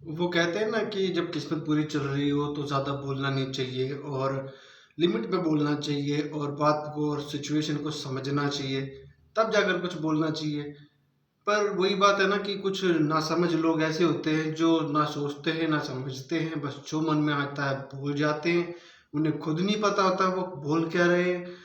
वो कहते हैं ना कि जब किस्मत पूरी चल रही हो तो ज़्यादा बोलना नहीं चाहिए और लिमिट में बोलना चाहिए और बात को और सिचुएशन को समझना चाहिए, तब जाकर कुछ बोलना चाहिए। पर वही बात है ना कि कुछ नासमझ लोग ऐसे होते हैं जो ना सोचते हैं ना समझते हैं, बस जो मन में आता है बोल जाते हैं। उन्हें खुद नहीं पता होता वो बोल क्या रहे हैं।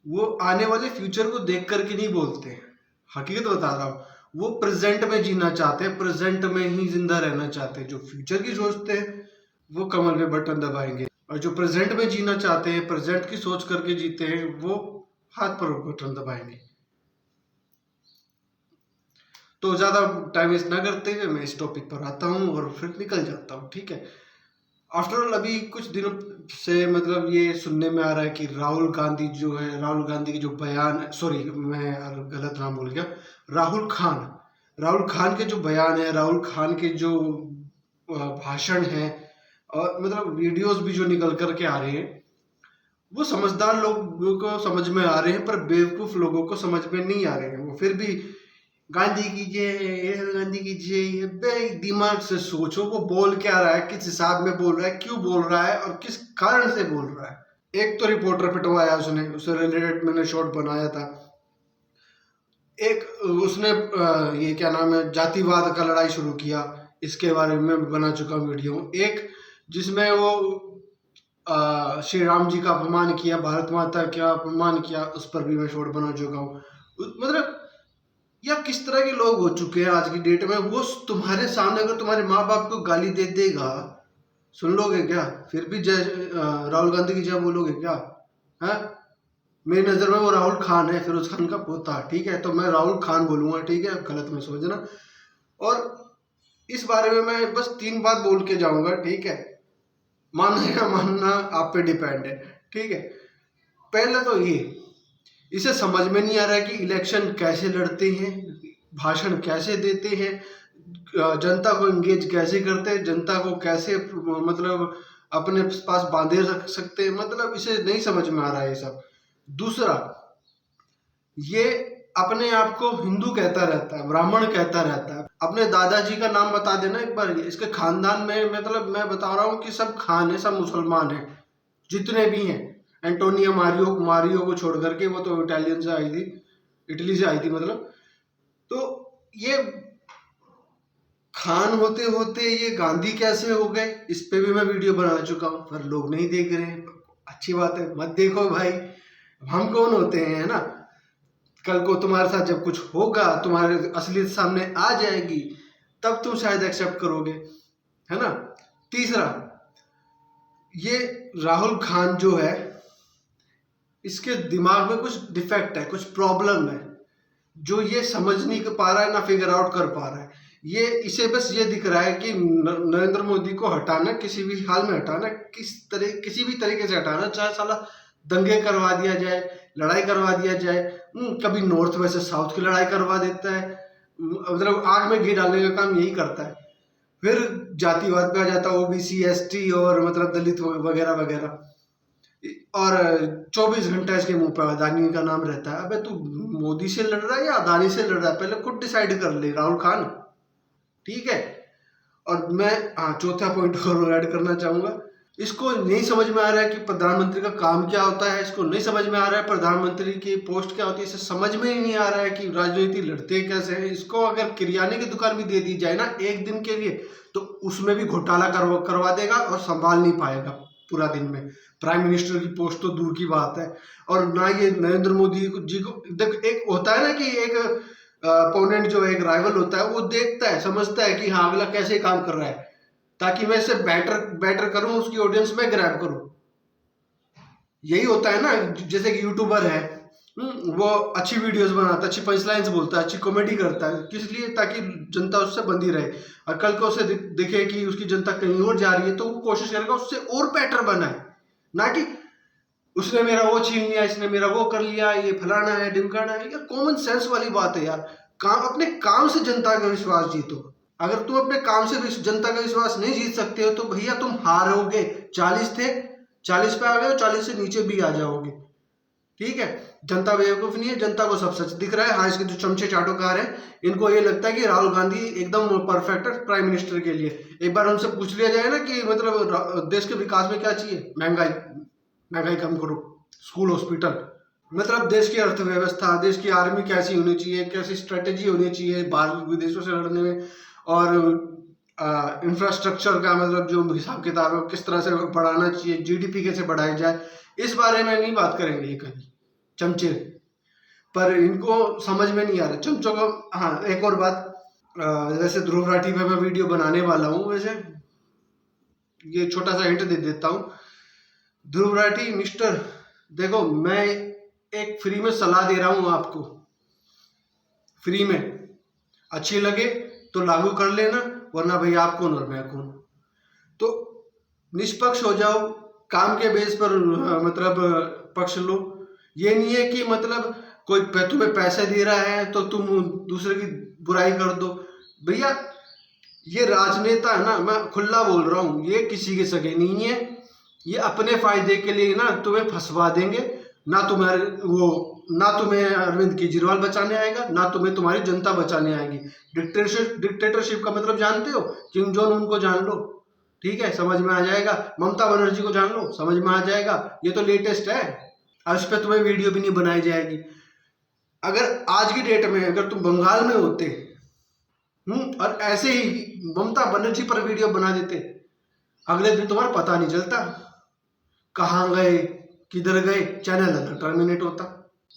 वो आने वाले फ्यूचर को देख कर के नहीं बोलते हैं। हकीकत बता रहा हूँ। वो प्रेजेंट में जीना चाहते हैं, प्रेजेंट में ही जिंदा रहना चाहते हैं। जो फ्यूचर की सोचते हैं वो कमर पे बटन दबाएंगे, और जो प्रेजेंट में जीना चाहते हैं, प्रेजेंट की सोच करके जीते हैं, वो हाथ पर बटन दबाएंगे। तो ज़्यादा टाइम वेस्ट ना करते हुए मैं इस टॉपिक पर आता हूँ और फिर निकल जाता हूँ, ठीक है। आफ्टर ऑल अभी कुछ दिनों से मतलब ये सुनने में आ रहा है कि राहुल गांधी जो है, राहुल गांधी के जो बयान, सॉरी मैं गलत नाम बोल गया, राहुल खान, राहुल खान के जो बयान है, राहुल खान के जो भाषण है, और मतलब वीडियोस भी जो निकल करके आ रहे हैं, वो समझदार लोगों को समझ में आ रहे हैं, पर बेवकूफ लोगों को समझ में नहीं आ रहे हैं। वो फिर भी गांधी की जय, राहुल गांधी की जय। बे दिमाग से सोचो वो बोल क्या रहा है, किस हिसाब में बोल रहा है, क्यों बोल रहा है और किस कारण से बोल रहा है। एक तो रिपोर्टर पिटवाया उसने, उससे रिलेटेड मैंने शॉर्ट बनाया था। एक उसने ये क्या नाम है, जातिवाद का लड़ाई शुरू किया, इसके बारे में बना चुका वीडियो। एक जिसमें वो श्री राम जी का अपमान किया, भारत माता का अपमान किया, उस पर भी मैं शॉर्ट बना चुका हूँ। मतलब या किस तरह के लोग हो चुके हैं आज की डेट में। वो तुम्हारे सामने अगर तुम्हारे माँ बाप को गाली दे देगा, सुन लोगे क्या? फिर भी जय राहुल गांधी की जय बोलोगे क्या? है, मेरी नजर में वो राहुल खान है, फिरोज खान का पोता, ठीक है, तो मैं राहुल खान बोलूंगा, ठीक है, गलत में समझना। और इस बारे में मैं बस 3 बात बोल के जाऊंगा, ठीक है। मानना या मानना आप पे डिपेंड है, ठीक है। पहले तो ये, इसे समझ में नहीं आ रहा है कि इलेक्शन कैसे लड़ते हैं, भाषण कैसे देते हैं, जनता को एंगेज कैसे करते हैं, जनता को कैसे मतलब अपने पास बांधे रख सकते हैं। मतलब इसे नहीं समझ में आ रहा है ये सब। दूसरा, ये अपने आप को हिंदू कहता रहता है, ब्राह्मण कहता रहता है। अपने दादाजी का नाम बता देना एक बार। इसके खानदान में मतलब मैं बता रहा हूँ कि सब खान है, सब मुसलमान है, जितने भी हैं। एंटोनियो मारियो मारियो को छोड़ करके, वो तो इटालियन से आई थी, इटली से आई थी मतलब। तो ये खान होते होते ये गांधी कैसे हो गए, इस पे भी मैं वीडियो बना चुका हूँ, पर लोग नहीं देख रहे हैं। अच्छी बात है, मत देखो भाई। हम कौन होते हैं, है ना। कल को तुम्हारे साथ जब कुछ होगा, तुम्हारे असलियत सामने आ जाएगी, तब तुम शायद एक्सेप्ट करोगे, है ना। तीसरा, ये राहुल खान जो है, इसके दिमाग में कुछ डिफेक्ट है, कुछ प्रॉब्लम है, जो ये समझ नहीं पा रहा है, ना फिगर आउट कर पा रहा है। ये इसे बस ये दिख रहा है कि नरेंद्र मोदी को हटाना, किसी भी हाल में हटाना, किसी भी तरीके से हटाना, चाहे साला दंगे करवा दिया जाए, लड़ाई करवा दिया जाए। कभी नॉर्थ वर्सेस साउथ की लड़ाई करवा देता है, मतलब आग में घी डालने का काम यही करता है। फिर जातिवाद पे आ जाता है, ओबीसी, एसटी और मतलब दलित वगैरह वगैरह। और 24 घंटा इसके मुंह पर अदानी का नाम रहता है। अबे तू मोदी से लड़ रहा है या अदानी से लड़ रहा है, पहले खुद डिसाइड कर ले राहुल खान, ठीक है। और मैं चौथा पॉइंट और ऐड करना चाहूंगा। इसको नहीं समझ में आ रहा है कि प्रधानमंत्री का काम क्या होता है, इसको नहीं समझ में आ रहा है प्रधानमंत्री की पोस्ट क्या होती है, इसे समझ में ही नहीं आ रहा है कि राजनीति लड़ते कैसे हैं। इसको अगर किराने की दुकान भी दे दी जाए ना एक दिन के लिए, तो उसमें भी घोटाला करवा देगा और संभाल नहीं पाएगा पूरा दिन में। प्राइम मिनिस्टर की पोस्ट तो दूर की बात है। और ना ये नरेंद्र मोदी जी को देख, एक होता है ना कि एक अपोनेंट जो एक राइवल होता है, वो देखता है, समझता है कि हाँ अगला कैसे काम कर रहा है, ताकि मैं इसे बेटर बेटर करूं, उसकी ऑडियंस में ग्रैब करूं। यही होता है ना। जैसे कि यूट्यूबर है, वो अच्छी वीडियोस बनाता है, अच्छी पंचलाइंस बोलता है, अच्छी कॉमेडी करता है, किस लिए? ताकि जनता उससे बंधी रहे। और कल को उसे दिखे कि उसकी जनता कहीं और जा रही है, तो वो कोशिश करेगा उससे और बेटर बनाए, ना कि उसने मेरा वो छीन लिया, इसने मेरा वो कर लिया, ये फलाना है ढिमकाना है। यार कॉमन सेंस वाली बात है यार। काम, अपने काम से जनता का विश्वास जीतो। अगर तुम अपने काम से जनता का विश्वास नहीं जीत सकते हो, तो भैया तुम हारोगे। 40 थे, 40 पे आ गए हो, 40 से नीचे भी आ जाओगे, ठीक है, जनता बेवकूफ नहीं है, जनता को सब सच दिख रहा है। हाँ, इसके जो चमचे चाटोकार हैं, इनको ये लगता है कि राहुल गांधी एकदम परफेक्ट है प्राइम मिनिस्टर के लिए। एक बार उनसे पूछ लिया जाए ना कि मतलब देश के विकास में क्या चाहिए, महंगाई कम करो, स्कूल हॉस्पिटल, मतलब देश की अर्थव्यवस्था, देश की आर्मी कैसी होनी चाहिए, कैसी स्ट्रेटेजी होनी चाहिए बाहर विदेशों से लड़ने में, और इंफ्रास्ट्रक्चर का मतलब जो हिसाब किताब है किस तरह से बढ़ाना चाहिए, जीडीपी कैसे बढ़ाई जाए, इस बारे में नहीं बात करेंगे ये कभी चमचे। पर इनको समझ में नहीं आ रहा चमचों को। हाँ, एक और बात, वैसे ध्रुव राठी पे मैं वीडियो बनाने वाला हूँ, वैसे ये छोटा सा हिंट दे देता हूँ। ध्रुव राठी मिस्टर, देखो मैं एक फ्री में सलाह दे रहा हूँ आपको, फ्री में, अच्छी लगे तो लागू कर लेना, वरना भाई आप कौन और मैं कौन। तो निष्पक्ष हो जाओ, काम के बेस पर मतलब पक्ष लो। ये नहीं है कि मतलब कोई तुम्हें पैसे दे रहा है तो तुम दूसरे की बुराई कर दो। भैया ये राजनेता है ना, मैं खुला बोल रहा हूँ, ये किसी के सगे नहीं है, ये अपने फायदे के लिए ना तुम्हें फंसवा देंगे। ना तुम्हें अरविंद केजरीवाल बचाने आएगा, ना तुम्हें तुम्हारी जनता बचाने आएगी। डिक्टेटरशिप का मतलब जानते हो, किम जोंग उनको जान लो, ठीक है, समझ में आ जाएगा। ममता बनर्जी को जान लो, समझ में आ जाएगा। ये तो लेटेस्ट है, अब इस पर तुम्हें वीडियो भी नहीं बनाई जाएगी। अगर आज की डेट में अगर तुम बंगाल में होते और ऐसे ही ममता बनर्जी पर वीडियो बना देते, अगले दिन तुम्हारा पता नहीं चलता कहाँ गए किधर गए, चैनल अलग टर्मिनेट होता।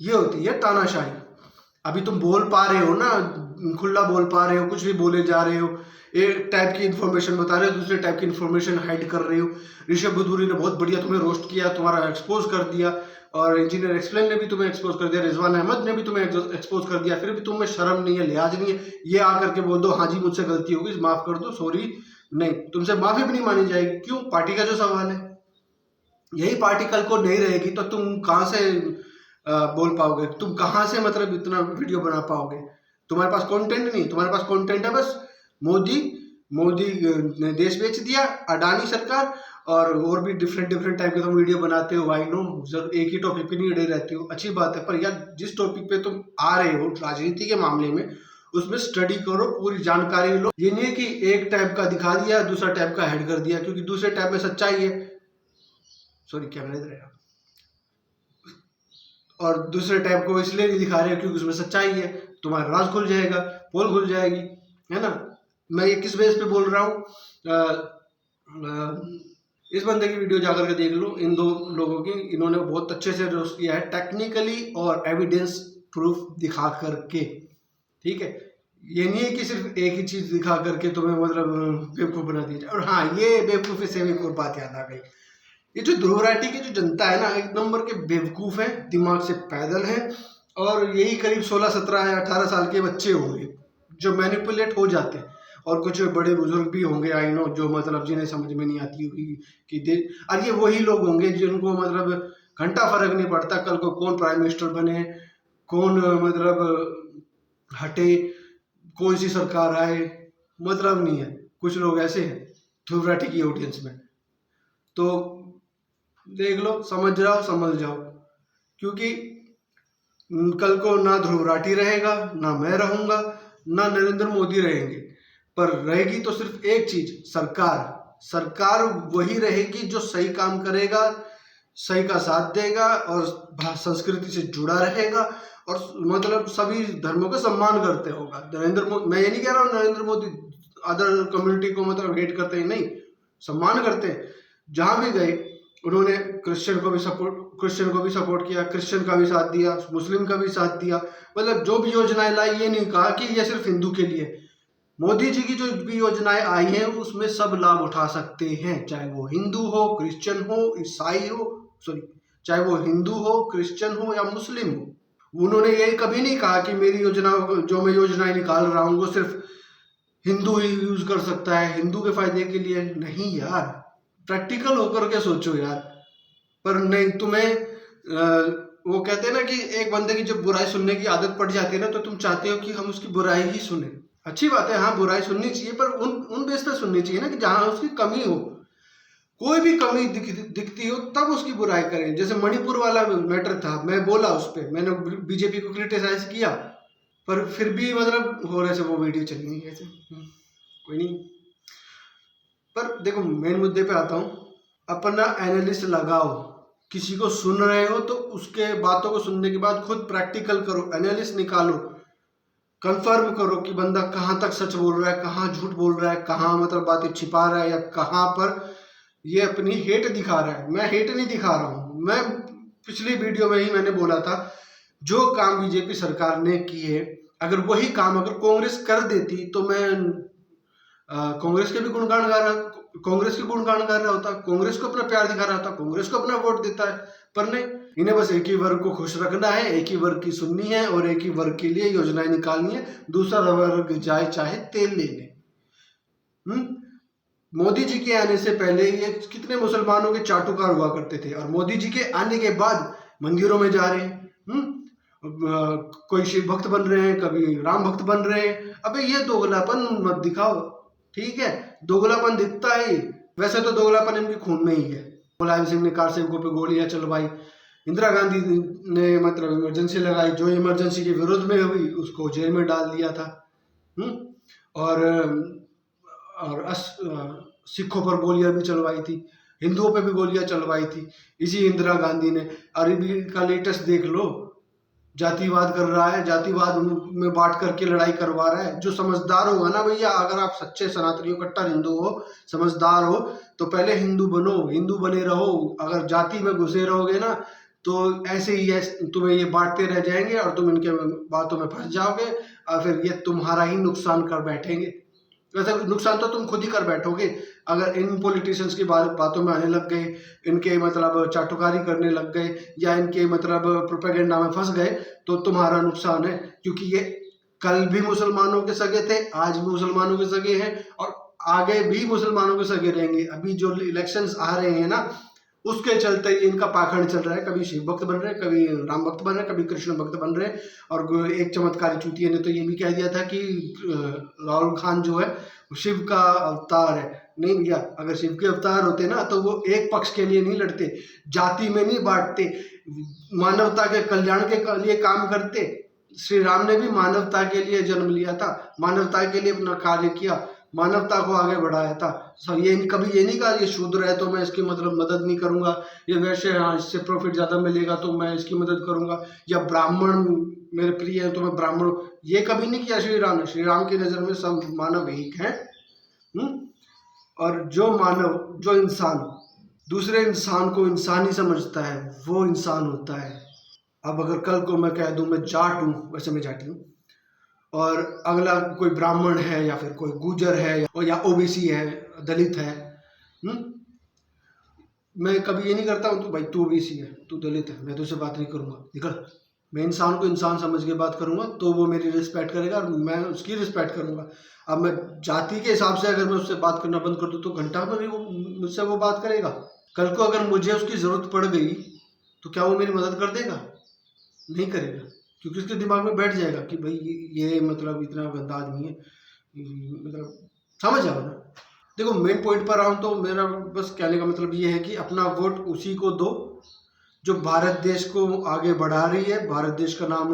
ये होती है तानाशाही। अभी तुम बोल पा रहे हो ना, खुला बोल पा रहे हो, कुछ भी बोले जा रहे हो, एक टाइप की इन्फॉर्मेशन बता रहे हो, दूसरे टाइप की इन्फॉर्मेशन हाइड कर रहे हो। ऋषभ बुद्धूरी ने बहुत बढ़िया तुम्हें रोस्ट किया, तुम्हारा एक्सपोज कर दिया, और इंजीनियर एक्सप्लेन ने भी तुम्हें एक्सपोज कर दिया, रिजवान अहमद ने भी तुम्हें एक्सपोज कर दिया, फिर भी तुम्हें शर्म नहीं है, लिहाज नहीं है, ये आकर के बोल दो हाँ जी मुझसे गलती होगी, माफ कर दो, सॉरी। नहीं, तुमसे माफी भी नहीं मानी जाएगी। क्यों? पार्टी का जो सवाल है। यही पार्टी कल को नहीं रहेगी तो तुम कहाँ से बोल पाओगे, तुम कहाँ से मतलब इतना वीडियो बना पाओगे? तुम्हारे पास कंटेंट नहीं, तुम्हारे पास कंटेंट है बस मोदी ने देश बेच दिया, अडानी सरकार, और भी डिफरेंट टाइप के तुम वीडियो बनाते हो। आई नो, एक ही टॉपिक पे नहीं अड़े रहते हो, अच्छी बात है, पर यार जिस टॉपिक पे तुम आ रहे हो राजनीति के मामले में, उसमें स्टडी करो, पूरी जानकारी लो। ये नहीं है कि एक टाइप का दिखा दिया, दूसरा टाइप का हेड कर दिया, क्योंकि दूसरे टाइप में सच्चाई है, सॉरी कैमरा इधर है, और दूसरे टाइप को इसलिए नहीं दिखा रहे क्योंकि उसमें सच्चाई है। तुम्हारा राज खुल जाएगा, पोल खुल जाएगी, है ना। मैं ये किस बेस पे बोल रहा हूँ, इस बंदे की वीडियो जाकर के देख लो, इन दो लोगों की, इन्होंने बहुत अच्छे से रोस्ट किया है, टेक्निकली और एविडेंस प्रूफ दिखा करके, ठीक है। ये नहीं है कि सिर्फ एक ही चीज दिखा करके तुम्हें मतलब बेवकूफ बना दिया जाए। और हाँ, ये बेवकूफी से एक और बात याद आ गई, ये जो ध्रुव राठी की जो जनता है ना, एक नंबर के बेवकूफ है, दिमाग से पैदल है, और यही करीब 16, 17 या 18 साल के बच्चे होंगे जो मैनिपुलेट हो जाते हैं, और कुछ बड़े बुजुर्ग भी होंगे, आई नो, जो मतलब जिन्हें समझ में नहीं आती होगी कि और ये वही लोग होंगे जिनको मतलब घंटा फर्क नहीं पड़ता कल को कौन प्राइम मिनिस्टर बने, कौन मतलब हटे, कौन सी सरकार आए, मतलब नहीं है। कुछ लोग ऐसे हैं ध्रुव राठी की ऑडियंस में, तो देख लो, समझ जाओ, क्योंकि कल को ना ध्रुव राठी रहेगा, ना मैं रहूंगा, ना नरेंद्र मोदी रहेंगे, पर रहेगी तो सिर्फ एक चीज, सरकार वही रहेगी जो सही काम करेगा, सही का साथ देगा, और संस्कृति से जुड़ा रहेगा, और मतलब सभी धर्मों का सम्मान करते होगा। नरेंद्र मोदी, मैं ये नहीं कह रहा हूँ नरेंद्र मोदी अदर कम्युनिटी को मतलब हेट करते हैं, नहीं, सम्मान करते हैं। जहां भी गए उन्होंने क्रिश्चियन को भी सपोर्ट किया, क्रिश्चियन का भी साथ दिया, मुस्लिम का भी साथ दिया, मतलब जो भी योजनाएं लाई, ये नहीं कहा कि ये सिर्फ हिंदू के लिए। मोदी जी की जो भी योजनाएं आई हैं उसमें सब लाभ उठा सकते हैं, चाहे वो हिंदू हो, क्रिश्चियन हो, ईसाई हो, सॉरी, चाहे वो हिंदू हो, क्रिश्चियन हो या मुस्लिम हो। उन्होंने ये कभी नहीं कहा कि मेरी योजना, जो मैं योजनाएं निकाल रहा हूँ वो सिर्फ हिंदू ही यूज कर सकता है, हिंदू के फायदे के लिए। नहीं यार, प्रैक्टिकल होकर के सोचो यार। पर नहीं, तुम्हें वो कहते हैं ना कि एक बंदे की जब बुराई सुनने की आदत पड़ जाती है ना, तो तुम चाहते हो कि हम उसकी बुराई ही सुने। अच्छी बात है, हाँ बुराई सुननी चाहिए, पर उन बेस पे सुननी चाहिए ना कि जहां उसकी कमी हो। कोई भी कमी दिखती हो तब उसकी बुराई करें। जैसे मणिपुर वाला मैटर था, मैं बोला उस पर, मैंने बीजेपी को क्रिटिसाइज किया, पर फिर भी मतलब हो रहे से वो वीडियो चली नहीं ऐसे। कोई नहीं, पर देखो मेन मुद्दे पे आता हूँ। अपना एनालिस्ट लगाओ, किसी को सुन रहे हो तो उसके बातों को सुनने के बाद खुद प्रैक्टिकल करो, एनालिस्ट निकालो, कंफर्म करो कि बंदा कहाँ तक सच बोल रहा है, कहाँ झूठ बोल रहा है, कहाँ मतलब बातें छिपा रहा है, या कहाँ पर ये अपनी हेट दिखा रहा है। मैं हेट नहीं दिखा रहा हूँ, मैं पिछली वीडियो में ही मैंने बोला था जो काम बीजेपी सरकार ने किए, अगर वही काम अगर कांग्रेस कर देती तो मैं कांग्रेस के भी गुणगान गा रहा, कांग्रेस के गुणगान गा रहा होता, कांग्रेस को अपना प्यार दिखा रहा होता, कांग्रेस को अपना वोट देता है। पर नहीं, इन्हें बस एक ही वर्ग को खुश रखना है, एक ही वर्ग की सुननी है और एक ही वर्ग के लिए योजनाएं निकालनी है, दूसरा वर्ग जाए चाहे तेल ले ले। मोदी जी के आने से पहले ये कितने मुसलमानों के चाटुकार हुआ करते थे, और मोदी जी के आने के बाद मंदिरों में जा रहे हैं, कोई शिव भक्त बन रहे हैं, कभी राम भक्त बन रहे हैं। अबे ये दोगलापन मत दिखाओ, ठीक है, दोगलापन दिखता है, वैसे तो दोगलापन इनके खून में ही है। मुलायम सिंह ने कार सेवकों पे गोलियां चलवाई, इंदिरा गांधी ने मतलब इमरजेंसी लगाई, जो इमरजेंसी के विरोध में हुई उसको जेल में डाल दिया था। और सिखों पर गोलियां भी चलवाई थी, हिंदुओं पे भी गोलियां चलवाई थी इसी इंदिरा गांधी ने। अरबी का लेटेस्ट देख लो, जातिवाद कर रहा है, जातिवाद में बांट करके लड़ाई करवा रहा है। जो समझदार होगा ना भैया, अगर आप सच्चे सनातनियों कट्टर हिंदू हो, समझदार हो, तो पहले हिंदू बनो, हिंदू बने रहो। अगर जाति में घुसे रहोगे ना तो ऐसे ही तुम्हें ये बांटते रह जाएंगे और तुम इनके बातों में फंस जाओगे, और फिर ये तुम्हारा ही नुकसान कर बैठेंगे। वैसे नुकसान तो तुम खुद ही कर बैठोगे अगर इन पॉलिटिशियंस की बातों में आने लग गए, इनके मतलब चाटुकारी करने लग गए, या इनके मतलब प्रोपेगेंडा में फंस गए, तो तुम्हारा नुकसान है। क्योंकि ये कल भी मुसलमानों के सगे थे, आज भी मुसलमानों के सगे हैं, और आगे भी मुसलमानों के सगे रहेंगे। अभी जो इलेक्शंस आ रहे हैं ना, उसके चलते इनका पाखंड चल रहा है, कभी शिव भक्त बन रहे हैं, कभी राम भक्त बन रहे हैं, कभी कृष्ण भक्त बन रहे हैं। और एक चमत्कारी चूतिया ने तो ये भी कह दिया था कि राहुल खान जो है शिव का अवतार है। नहीं भैया, अगर शिव के अवतार होते ना तो वो एक पक्ष के लिए नहीं लड़ते, जाति में नहीं बांटते, मानवता के कल्याण के लिए काम करते। श्री राम ने भी मानवता के लिए जन्म लिया था, मानवता के लिए अपना कार्य किया, मानवता को आगे बढ़ाया था। ये कभी ये नहीं कहा ये शूद्र है तो मैं इसकी मतलब मदद नहीं करूंगा, ये वैसे हाँ इससे प्रॉफिट ज्यादा मिलेगा तो मैं इसकी मदद करूंगा, या ब्राह्मण मेरे प्रिय है तो मैं ब्राह्मण, ये कभी नहीं किया श्री राम ने। श्री राम की नजर में सब मानव एक है। और जो मानव, जो इंसान दूसरे इंसान को इंसान ही समझता है वो इंसान होता है। अब अगर कल को मैं कह दूं मैं जाट हूं, वैसे मैं जाटी हूं, और अगला कोई ब्राह्मण है या फिर कोई गुजर है या ओबीसी है, दलित है, मैं कभी ये नहीं करता हूँ तो भाई तू ओबीसी है, तू दलित है, मैं तुझसे बात नहीं करूंगा, निकल। मैं इंसान को इंसान समझ के बात करूंगा तो वो मेरी रिस्पेक्ट करेगा और मैं उसकी रिस्पेक्ट करूंगा। अब मैं जाति के हिसाब से अगर मैं उससे बात करना बंद कर दूँ तो घंटा भर वो मुझसे वो बात करेगा। कल को अगर मुझे उसकी जरूरत पड़ गई तो क्या वो मेरी मदद कर देगा? नहीं करेगा, क्योंकि उसके दिमाग में बैठ जाएगा कि भाई ये मतलब इतना गंदा आदमी है, मतलब समझ आओ ना। देखो मेन पॉइंट पर आऊँ तो मेरा बस कहने का मतलब ये है कि अपना वोट उसी को दो जो भारत देश को आगे बढ़ा रही है, भारत देश का नाम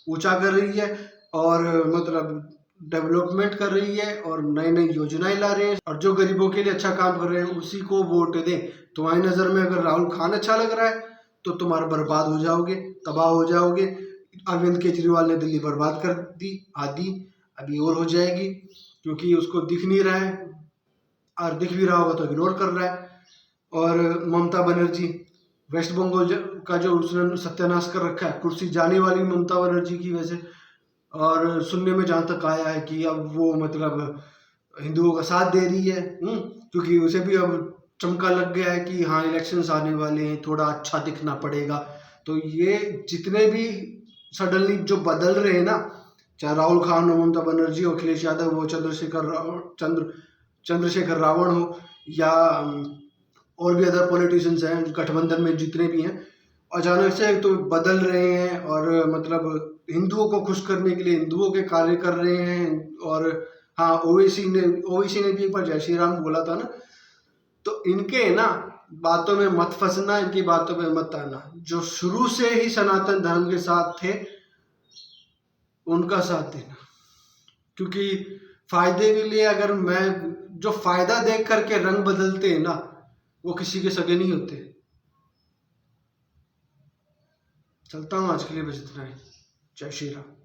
ऊंचा कर रही है, और मतलब डेवलपमेंट कर रही है, और नई नई योजनाएं ला रहे हैं, और जो गरीबों के लिए अच्छा काम कर रहे हैं उसी को वोट दें। तुम्हारी नज़र में अगर राहुल खान अच्छा लग रहा है तो तुम्हारा बर्बाद हो जाओगे, तबाह हो जाओगे। अरविंद केजरीवाल ने दिल्ली बर्बाद कर दी, आधी अभी और हो जाएगी, क्योंकि उसको दिख नहीं रहा है, और दिख भी रहा होगा तो इग्नोर कर रहा है। और ममता बनर्जी, वेस्ट बंगाल का जो उसने सत्यानाश कर रखा है, कुर्सी जाने वाली ममता बनर्जी की वजह से। और सुनने में जहाँ तक आया है कि अब वो मतलब हिंदुओं का साथ दे रही है, क्योंकि उसे भी अब चमका लग गया है कि हाँ इलेक्शंस आने वाले हैं, थोड़ा अच्छा दिखना पड़ेगा। तो ये जितने भी सडनली जो बदल रहे हैं ना, चाहे राहुल खान हो, ममता बनर्जी हो, अखिलेश यादव हो, चंद्रशेखर रावण हो, या और भी अदर पॉलिटिशियंस हैं गठबंधन में जितने भी हैं, अचानक से तो बदल रहे हैं और मतलब हिंदुओं को खुश करने के लिए हिंदुओं के कार्य कर रहे हैं। और हाँ ओवैसी ने भी एक बार जय श्री राम बोला था ना, तो इनके ना बातों में मत फंसना, इनकी बातों में मत आना। जो शुरू से ही सनातन धर्म के साथ थे उनका साथ देना, क्योंकि फायदे के लिए अगर जो फायदा देख करके रंग बदलते हैं ना, वो किसी के सगे नहीं होते। चलता हूँ, आज के लिए बस इतना ही। जय श्री राम।